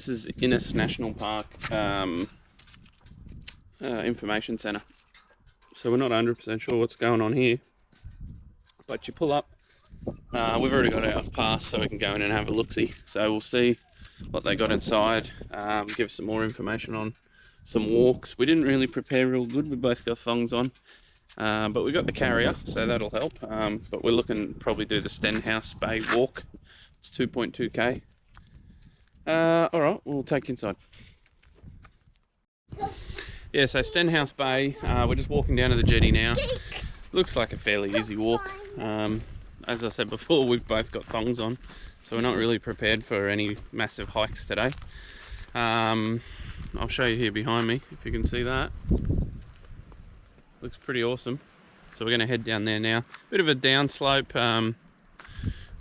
this is Innis National Park Information Centre. So we're not 100% sure what's going on here. But you pull up, we've already got our pass so we can go in and have a look-see. So we'll see what they got inside, give some more information on some walks. We didn't really prepare real good, we both got thongs on. But we got the carrier, so that'll help. But we're looking to probably do the Stenhouse Bay walk. It's 2.2k. Alright, we'll take you inside. Yeah, so Stenhouse Bay, we're just walking down to the jetty now. Looks like a fairly easy walk. As I said before, we've both got thongs on, so we're not really prepared for any massive hikes today. I'll show you here behind me, if you can see that. Looks pretty awesome. So we're going to head down there now. Bit of a downslope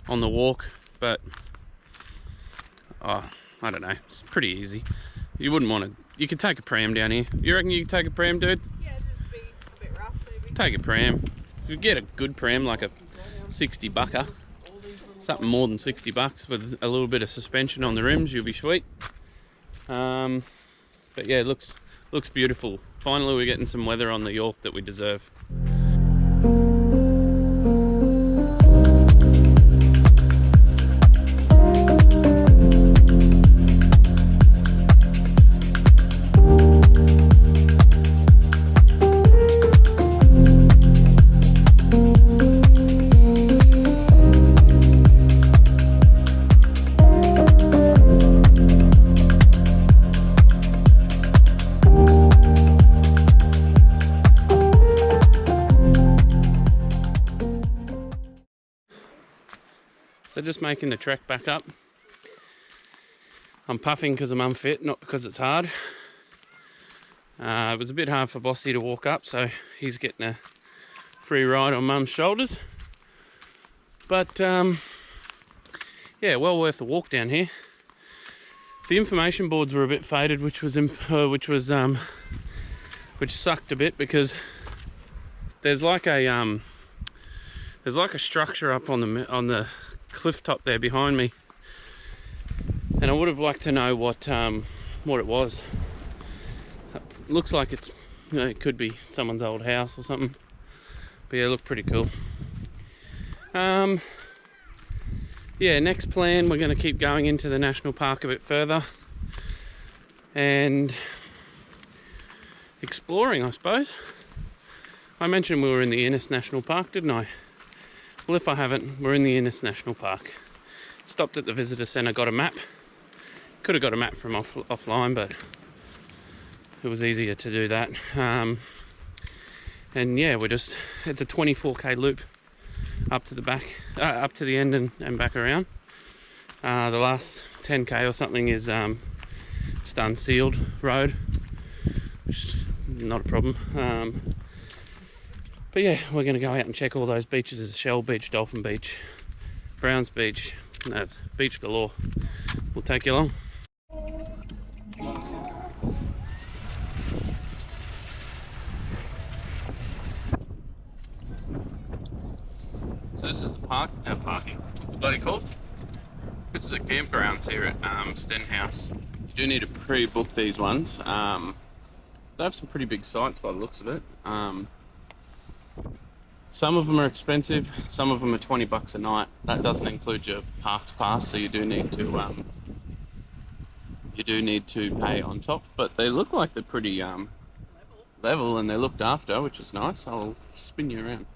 on the walk, but I don't know, it's pretty easy. You wouldn't want to, you could take a pram down here. You reckon you could take a pram, dude? Yeah, just be a bit rough maybe. Take a pram. You get a good pram, like a 60 bucker, something more than 60 bucks with a little bit of suspension on the rims, you'll be sweet. But yeah, it looks beautiful. Finally we're getting some weather on the York that we deserve. So just making the trek back up. I'm puffing because I'm unfit, not because it's hard. It was a bit hard for Bossy to walk up, so he's getting a free ride on Mum's shoulders. But yeah, well worth the walk down here. The information boards were a bit faded, which sucked a bit, because there's like a structure up on the cliff top there behind me, and I would have liked to know what it was. It looks like it's, you know, it could be someone's old house or something, but yeah, it looked pretty cool. Yeah, next plan, we're going to keep going into the national park a bit further and exploring, I suppose. I mentioned we were in the Innis National Park, didn't I? Well, if I haven't, we're in the Innis National Park. Stopped at the visitor centre, got a map. Could have got a map from offline, but it was easier to do that. And yeah, it's a 24k loop up to the back, up to the end and back around. The last 10k or something is just unsealed road, which is not a problem. But yeah, we're going to go out and check all those beaches. There's Shell Beach, Dolphin Beach, Browns Beach, no, beach galore. We'll take you along. So this is the parking. What's it bloody called? This is the campgrounds here at Stenhouse. You do need to pre-book these ones. They have some pretty big sites by the looks of it. Some of them are expensive, some of them are 20 bucks a night. That doesn't include your parks pass, so you do need to pay on top. But they look like they're pretty level, and they're looked after, which is nice. I'll spin you around.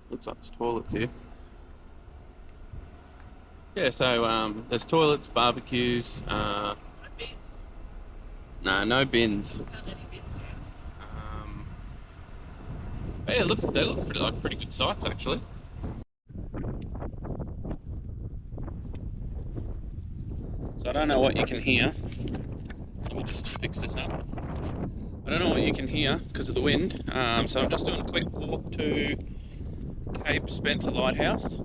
Looks like there's toilets here. Yeah, so there's toilets, barbecues. No, no bins. But yeah, they look pretty good sites actually. So I don't know what you can hear. Let me just fix this up. I don't know what you can hear because of the wind. So I'm just doing a quick walk to Cape Spencer Lighthouse.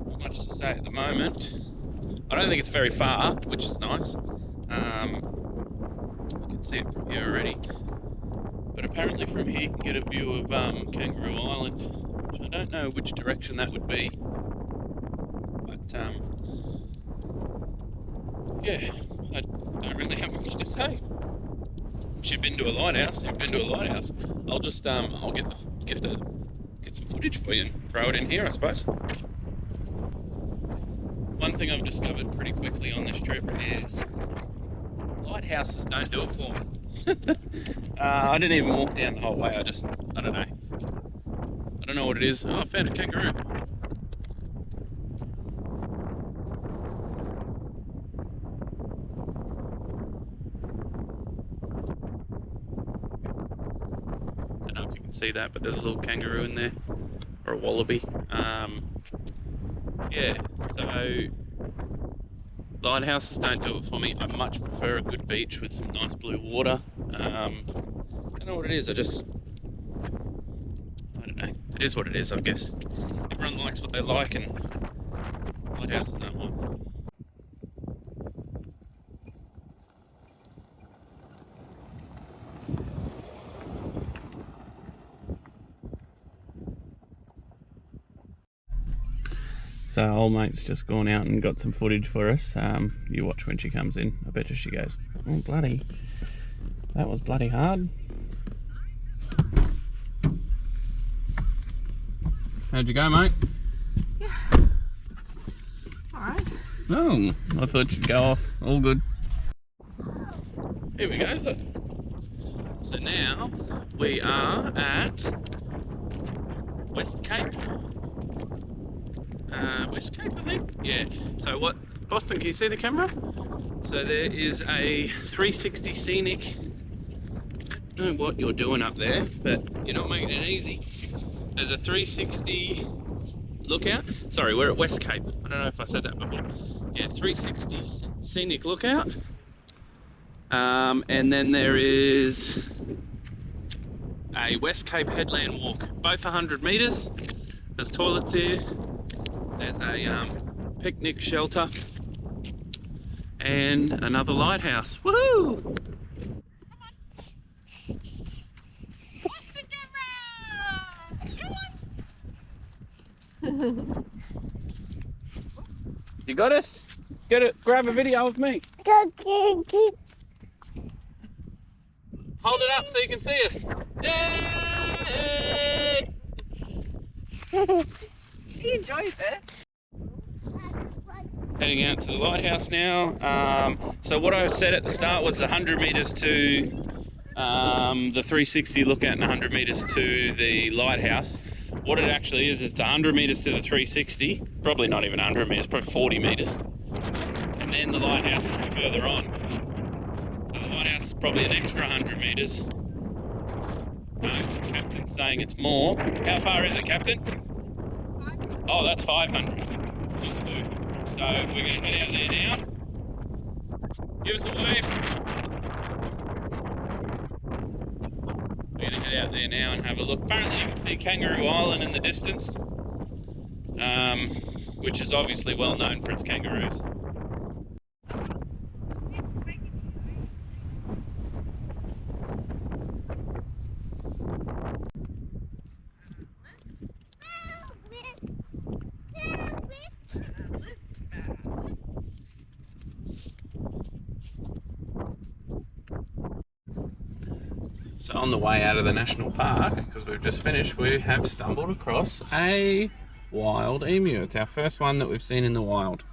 Not much to say at the moment. I don't think it's very far, which is nice. I can see it from here already. But apparently from here you can get a view of Kangaroo Island, which I don't know which direction that would be. But yeah, I don't really have much to say. You've been to a lighthouse. You've been to a lighthouse. I'll just I'll get some footage for you and throw it in here, I suppose. One thing I've discovered pretty quickly on this trip is lighthouses don't do it for me. I didn't even walk down the whole way. I don't know. I don't know what it is. Oh, I found a kangaroo. Don't know if you can see that, but there's a little kangaroo in there, or a wallaby. Yeah, so lighthouses don't do it for me. I much prefer a good beach with some nice blue water. I don't know what it is. I don't know. It is what it is, I guess. Everyone likes what they like, and lighthouses aren't mine. So old mate's just gone out and got some footage for us. You watch when she comes in. I bet you she goes, oh bloody, that was bloody hard. How'd you go, mate? Yeah. Alright. Oh, I thought you'd go off. All good. Here we go, look. So now we are at West Cape. West Cape, I think. Yeah. So what, Boston, can you see the camera? So there is a 360 scenic. I don't know what you're doing up there, but you're not making it easy. There's a 360 lookout. Sorry, we're at West Cape. I don't know if I said that before. Yeah, 360 scenic lookout. And then there is a West Cape headland walk. Both 100 metres. There's toilets here. There's a picnic shelter and another lighthouse. Woohoo! You got us? Get it, grab a video of me. Hold it up so you can see us. Yay! He enjoys it. Heading out to the lighthouse now. So what I said at the start was 100 metres to the 360 lookout and 100 metres to the lighthouse. What it actually is, it's 100 metres to the 360, probably not even 100 metres, probably 40 metres. And then the lighthouse is further on. So the lighthouse is probably an extra 100 metres. No, Captain's saying it's more. How far is it, Captain? Oh, that's 500. So we're going to head out there now. Give us a wave. We're going to head out there now and have a look. Apparently you can see Kangaroo Island in the distance, which is obviously well known for its kangaroos. So on the way out of the national park, because we've just finished, we have stumbled across a wild emu. It's our first one that we've seen in the wild.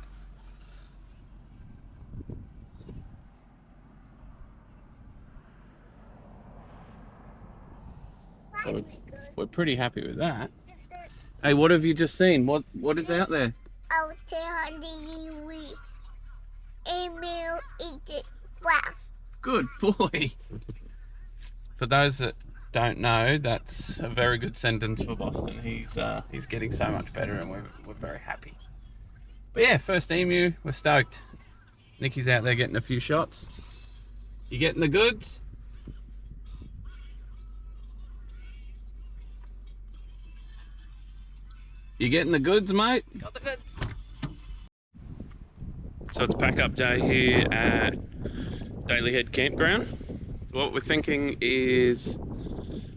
So we're pretty happy with that. Hey, what have you just seen? What is out there? I was telling you emu eat it last. Good boy. For those that don't know, that's a very good sentence for Boston. He's getting so much better, and we're very happy. But yeah, first emu, we're stoked. Nikki's out there getting a few shots. You getting the goods? You getting the goods, mate? Got the goods. So it's pack up day here at Daly Head Campground. So what we're thinking is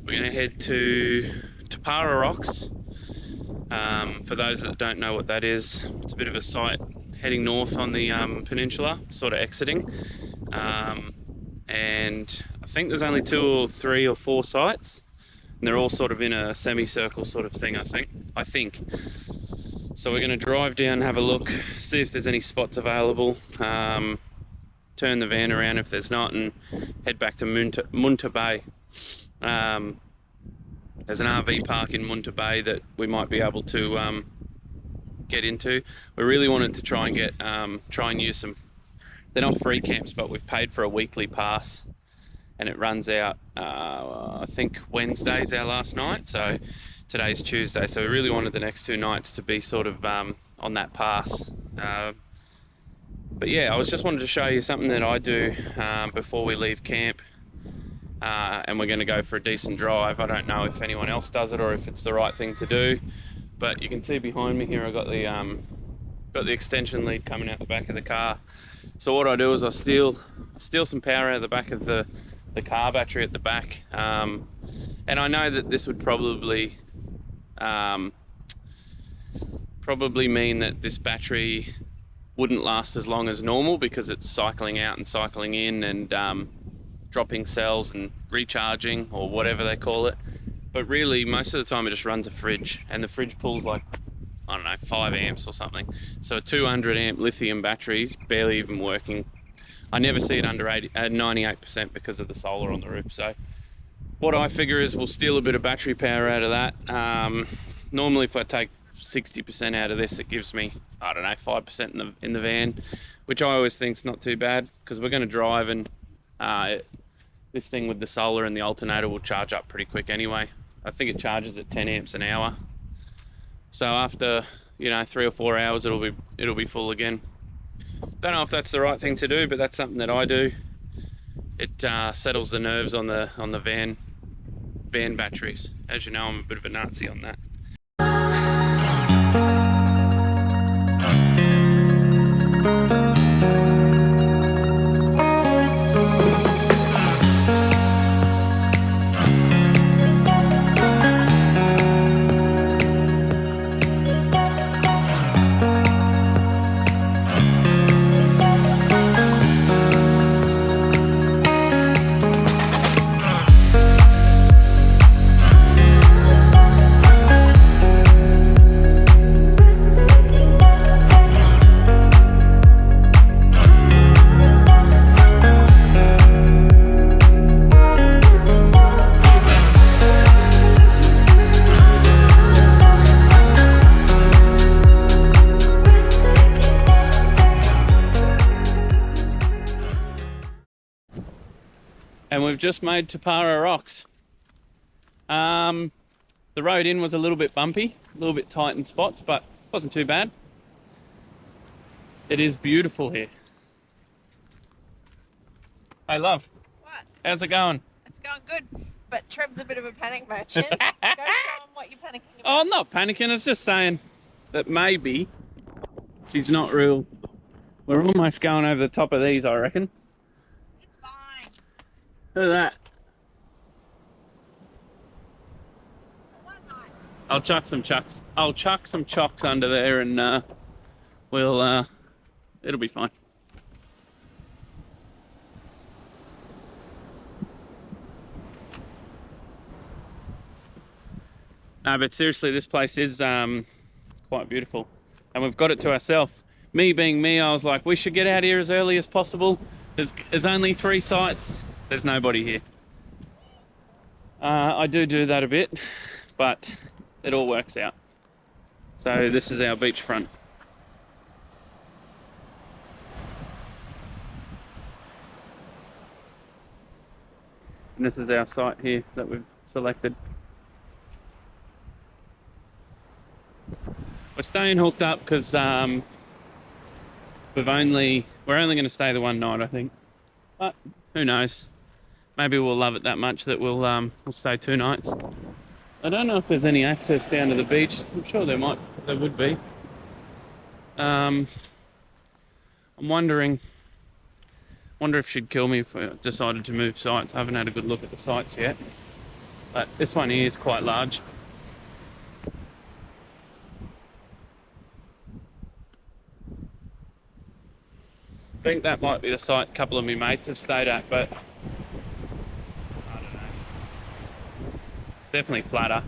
we're going to head to Tiparra Rocks. For those that don't know what that is, it's a bit of a site heading north on the peninsula, sort of exiting. And I think there's only 2 or 3 or 4 sites, and they're all sort of in a semicircle sort of thing, I think. So we're going to drive down, have a look, see if there's any spots available, turn the van around if there's not, and head back to Munta Bay. There's an RV park in Munta Bay that we might be able to get into. We really wanted to try and use some. They're not free camps, but we've paid for a weekly pass, and it runs out. I think Wednesday's our last night, so today's Tuesday. So we really wanted the next 2 nights to be sort of on that pass. But yeah, I was just wanted to show you something that I do before we leave camp. And we're going to go for a decent drive. I don't know if anyone else does it or if it's the right thing to do, but you can see behind me here I've got the extension lead coming out the back of the car. So what I do is I steal some power out of the back of the car battery at the back, and I know that this would probably mean that this battery wouldn't last as long as normal because it's cycling out and cycling in and dropping cells and recharging, or whatever they call it. But really most of the time it just runs a fridge, and the fridge pulls like, I don't know, 5 amps or something. So a 200 amp lithium battery is barely even working. I never see it under 98% because of the solar on the roof. So what I figure is we'll steal a bit of battery power out of that. Normally if I take 60% out of this, it gives me, I don't know, 5% in the van, which I always think is not too bad, because we're going to drive, and this thing with the solar and the alternator will charge up pretty quick anyway. I think it charges at 10 amps an hour. So after, 3 or 4 hours, it'll be full again. Don't know if that's the right thing to do, but that's something that I do. It settles the nerves on the van batteries. As you know, I'm a bit of a Nazi on that. And we've just made Tiparra Rocks. The road in was a little bit bumpy, a little bit tight in spots, but it wasn't too bad. It is beautiful here. Hey love. What? How's it going? It's going good, but Trev's a bit of a panic merchant. Go show him what you're panicking about. Oh, I'm not panicking, it's just saying that maybe she's not real. We're almost going over the top of these, I reckon. It's fine. Look at that. One night. I'll chuck some chocks under there, and it'll be fine. No, but seriously, this place is quite beautiful, and we've got it to ourselves. Me being me, I was like, we should get out here as early as possible. There's only 3 sites. There's nobody here. I do that a bit, but it all works out. So this is our beachfront. And this is our site here that we've selected. We're staying hooked up because we're only going to stay the one night, I think. But who knows? Maybe we'll love it that much that we'll stay 2 nights. I don't know if there's any access down to the beach. I'm sure there would be. I'm wonder if she'd kill me if I decided to move sites. I haven't had a good look at the sites yet, but this one here is quite large. I think that might be the site a couple of my mates have stayed at, but I don't know. It's definitely flatter.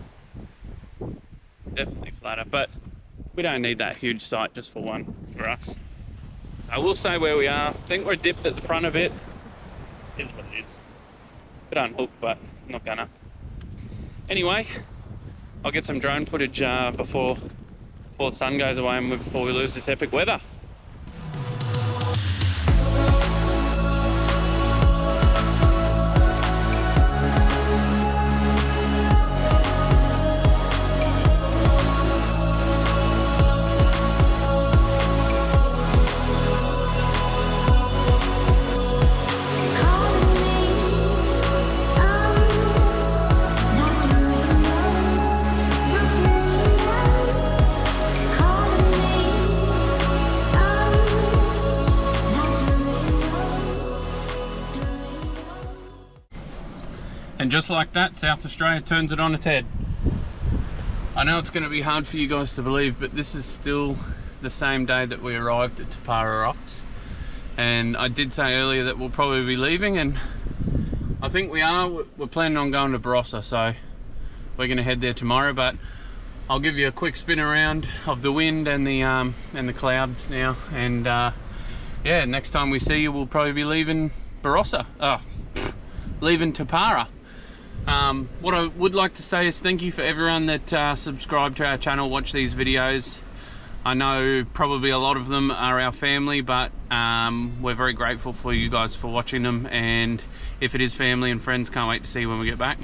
Definitely flatter, but we don't need that huge site just for one for us. So we'll stay where we are. I think we're dipped at the front a bit. It is what it is. Bit unhooked, but I'm not gonna. Anyway, I'll get some drone footage before the sun goes away and before we lose this epic weather. And just like that, South Australia turns it on its head. I know it's going to be hard for you guys to believe, but this is still the same day that we arrived at Tippara Rocks. And I did say earlier that we'll probably be leaving, and I think we are. We're planning on going to Barossa, so we're going to head there tomorrow. But I'll give you a quick spin around of the wind and the clouds now. And yeah, next time we see you, we'll probably be leaving Barossa. Leaving Tiparra. What I would like to say is thank you for everyone that subscribed to our channel, watch these videos. I know probably a lot of them are our family, but we're very grateful for you guys for watching them, and if it is family and friends, can't wait to see you when we get back.